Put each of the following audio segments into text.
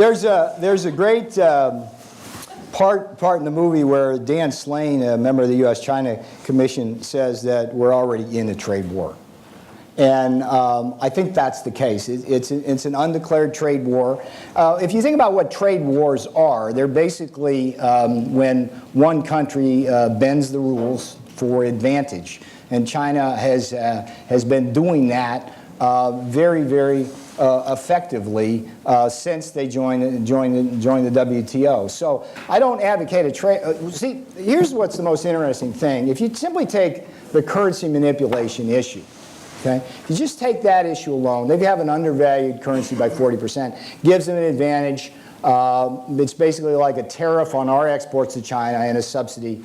there's a great part in the movie where Dan Slane, a member of the U.S.-China Commission, says that we're already in a trade war. And I think that's the case. It's an undeclared trade war. If you think about what trade wars are, they're basically when one country bends the rules for advantage. And China has been doing that very, very effectively since they joined the WTO. So I don't advocate a trade. See, here's what's the most interesting thing. If you simply take the currency manipulation issue, okay, if you just take that issue alone, they have an undervalued currency by 40%, gives them an advantage. It's basically like a tariff on our exports to China and a subsidy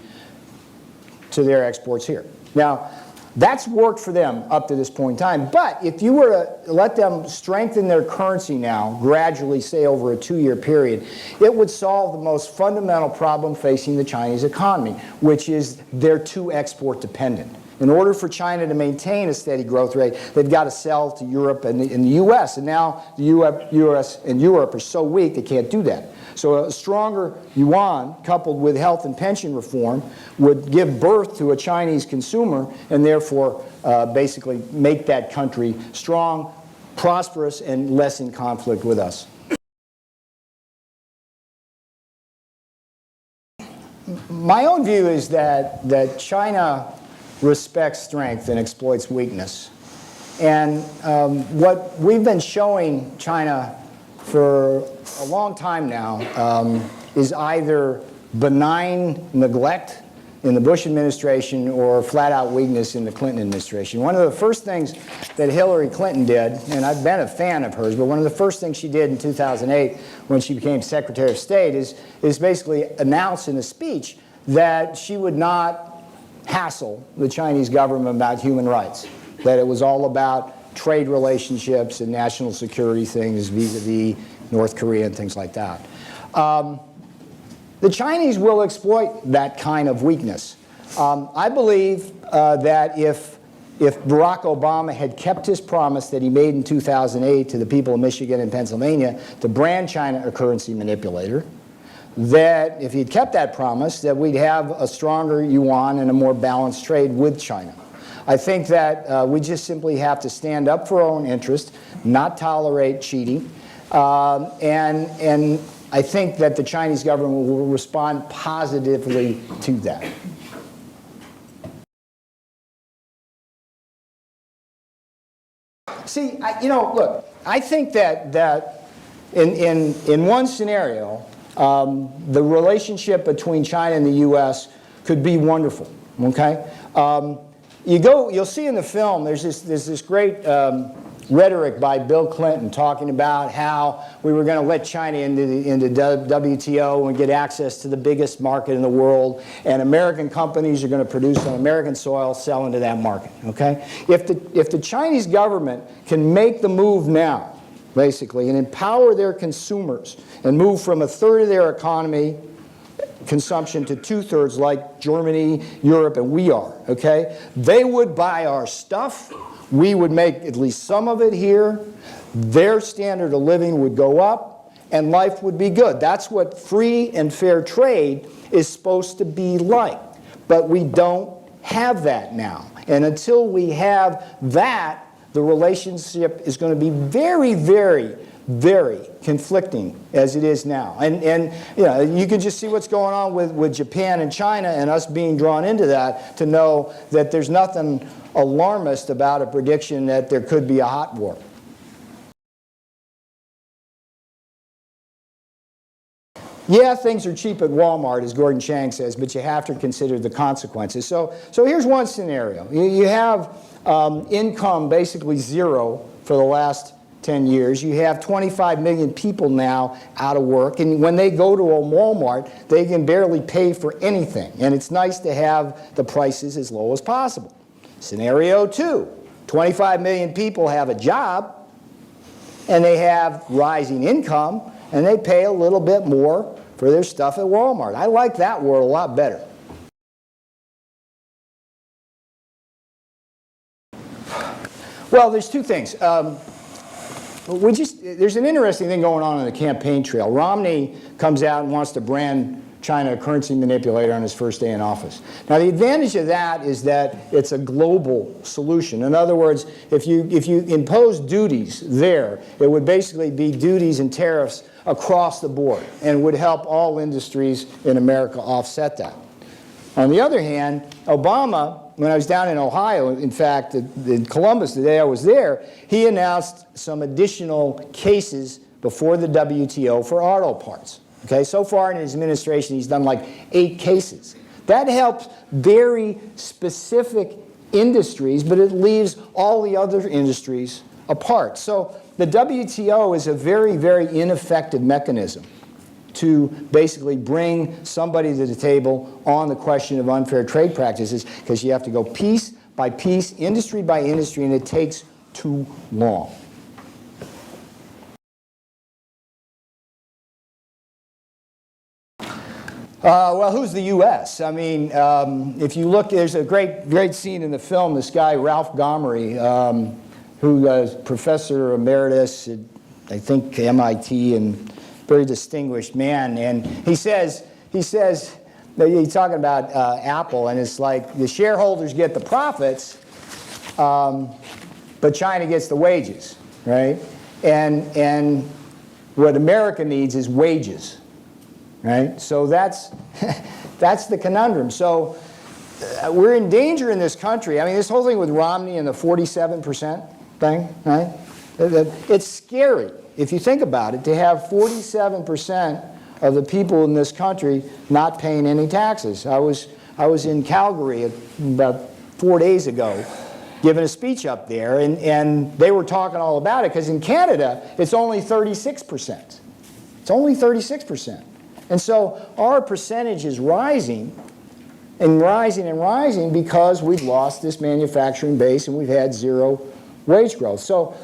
to their exports here. Now, that's worked for them up to this point in time. But if you were to let them strengthen their currency now, gradually, say over a 2-year period, it would solve the most fundamental problem facing the Chinese economy, which is they're too export dependent. In order for China to maintain a steady growth rate, they've got to sell to Europe and the U.S. And now the U.S. and Europe are so weak they can't do that. So a stronger yuan coupled with health and pension reform would give birth to a Chinese consumer and therefore basically make that country strong, prosperous, and less in conflict with us. My own view is that China respects strength and exploits weakness. And what we've been showing China for a long time now is either benign neglect in the Bush administration or flat-out weakness in the Clinton administration. One of the first things that Hillary Clinton did, and I've been a fan of hers, but one of the first things she did in 2008 when she became Secretary of State is basically announce in a speech that she would not hassle the Chinese government about human rights, that it was all about trade relationships and national security things vis-a-vis North Korea and things like that. The Chinese will exploit that kind of weakness. I believe that if Barack Obama had kept his promise that he made in 2008 to the people of Michigan and Pennsylvania to brand China a currency manipulator, that if he'd kept that promise, that we'd have a stronger yuan and a more balanced trade with China. I think that we just simply have to stand up for our own interest, not tolerate cheating, and I think that the Chinese government will respond positively to that. See, look, I think that in one scenario, the relationship between China and the U.S. could be wonderful. Okay, you'll see in the film there's this great rhetoric by Bill Clinton talking about how we were going to let China into WTO and get access to the biggest market in the world, and American companies are going to produce on American soil, sell into that market. Okay, if the Chinese government can make the move now, basically, and empower their consumers and move from 1/3 of their economy consumption to 2/3 like Germany, Europe, and we are, okay? They would buy our stuff. We would make at least some of it here. Their standard of living would go up, and life would be good. That's what free and fair trade is supposed to be like. But we don't have that now. And until we have that, the relationship is going to be very, very, very conflicting as it is now. And you can just see what's going on with Japan and China and us being drawn into that to know that there's nothing alarmist about a prediction that there could be a hot war. Yeah, things are cheap at Walmart, as Gordon Chang says, but you have to consider the consequences. So here's one scenario. You have income basically zero for the last 10 years. You have 25 million people now out of work, and when they go to a Walmart, they can barely pay for anything, and it's nice to have the prices as low as possible. Scenario 2, 25 million people have a job, and they have rising income, and they pay a little bit more for their stuff at Walmart. I like that world a lot better. Well, there's two things. there's an interesting thing going on the campaign trail. Romney comes out and wants to brand China a currency manipulator on his first day in office. Now, the advantage of that is that it's a global solution. In other words, if you impose duties there, it would basically be duties and tariffs across the board and would help all industries in America offset that. On the other hand, Obama, when I was down in Ohio, in fact, in Columbus, the day I was there, he announced some additional cases before the WTO for auto parts. Okay, so far in his administration, he's done like 8 cases. That helps very specific industries, but it leaves all the other industries apart. So the WTO is a very, very ineffective mechanism to basically bring somebody to the table on the question of unfair trade practices, because you have to go piece by piece, industry by industry, and it takes too long. Well, who's the U.S.? I mean, if you look, there's a great scene in the film. This guy, Ralph Gomery, who is professor emeritus at, I think, MIT, and very distinguished man. And he says, he's talking about Apple, and it's like the shareholders get the profits, but China gets the wages, right? And what America needs is wages. Right? So that's the conundrum. So we're in danger in this country. I mean, this whole thing with Romney and the 47% thing, right? It's scary, if you think about it, to have 47% of the people in this country not paying any taxes. I was in Calgary about 4 days ago giving a speech up there, and they were talking all about it, because in Canada, it's only 36%. It's only 36%. And so our percentage is rising and rising and rising because we've lost this manufacturing base and we've had zero wage growth. So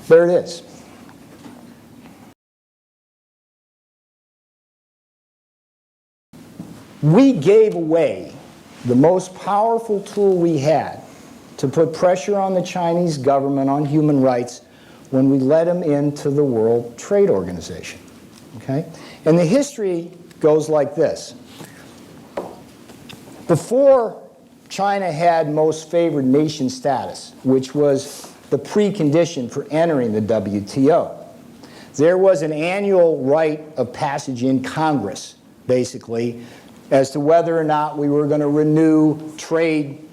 there it is. We gave away the most powerful tool we had to put pressure on the Chinese government on human rights when we let them into the World Trade Organization. Okay? And the history goes like this. Before China had most favored nation status, which was the precondition for entering the WTO, there was an annual rite of passage in Congress, basically, as to whether or not we were going to renew trade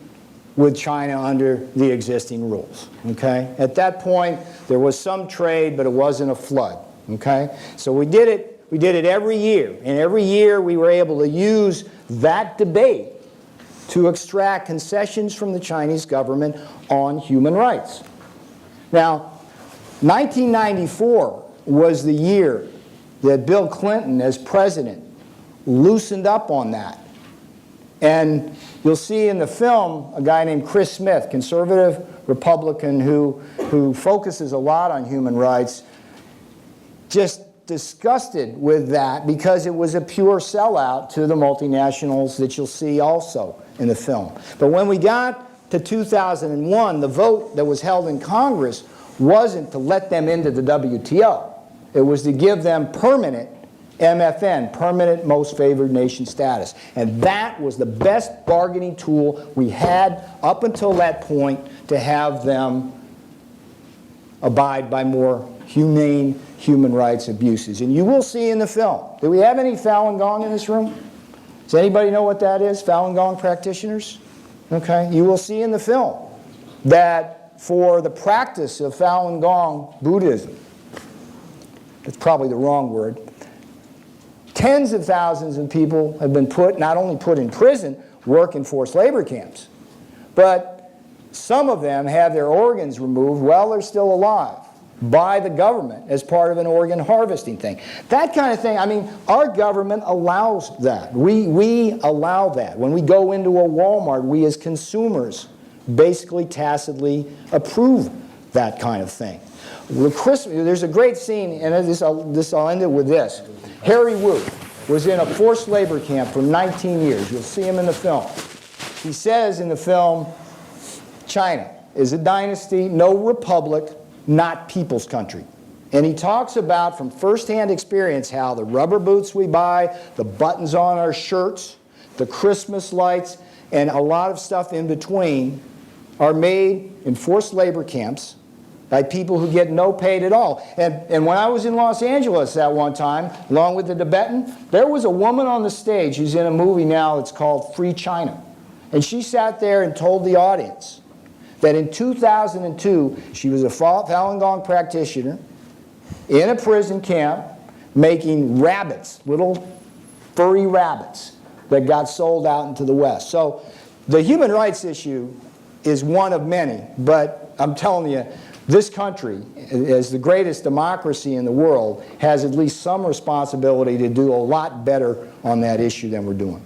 with China under the existing rules. Okay? At that point, there was some trade, but it wasn't a flood. Okay? So we did it. We did it every year, and every year we were able to use that debate to extract concessions from the Chinese government on human rights. Now, 1994 was the year that Bill Clinton, as president, loosened up on that. And you'll see in the film a guy named Chris Smith, conservative Republican who focuses a lot on human rights, just disgusted with that because it was a pure sellout to the multinationals that you'll see also in the film. But when we got to 2001, the vote that was held in Congress wasn't to let them into the WTO. It was to give them permanent MFN, permanent most favored nation status. And that was the best bargaining tool we had up until that point to have them abide by more humane human rights abuses. And you will see in the film. Do we have any Falun Gong in this room? Does anybody know what that is? Falun Gong practitioners? Okay. You will see in the film that for the practice of Falun Gong Buddhism, that's probably the wrong word, tens of thousands of people have been not only put in prison, work in forced labor camps, but some of them have their organs removed while they're still alive by the government as part of an organ harvesting thing. That kind of thing, I mean, our government allows that. We allow that. When we go into a Walmart, we as consumers basically tacitly approve that kind of thing. There's a great scene, and I'll end it with this. Harry Wu was in a forced labor camp for 19 years. You'll see him in the film. He says in the film, China is a dynasty, no republic, not people's country. And he talks about, from firsthand experience, how the rubber boots we buy, the buttons on our shirts, the Christmas lights, and a lot of stuff in between are made in forced labor camps by people who get no paid at all. And when I was in Los Angeles at one time, along with the Tibetan, there was a woman on the stage who's in a movie now, it's called Free China. And she sat there and told the audience that in 2002, she was a Falun Gong practitioner in a prison camp making rabbits, little furry rabbits that got sold out into the West. So the human rights issue is one of many, but I'm telling you, this country, as the greatest democracy in the world, has at least some responsibility to do a lot better on that issue than we're doing.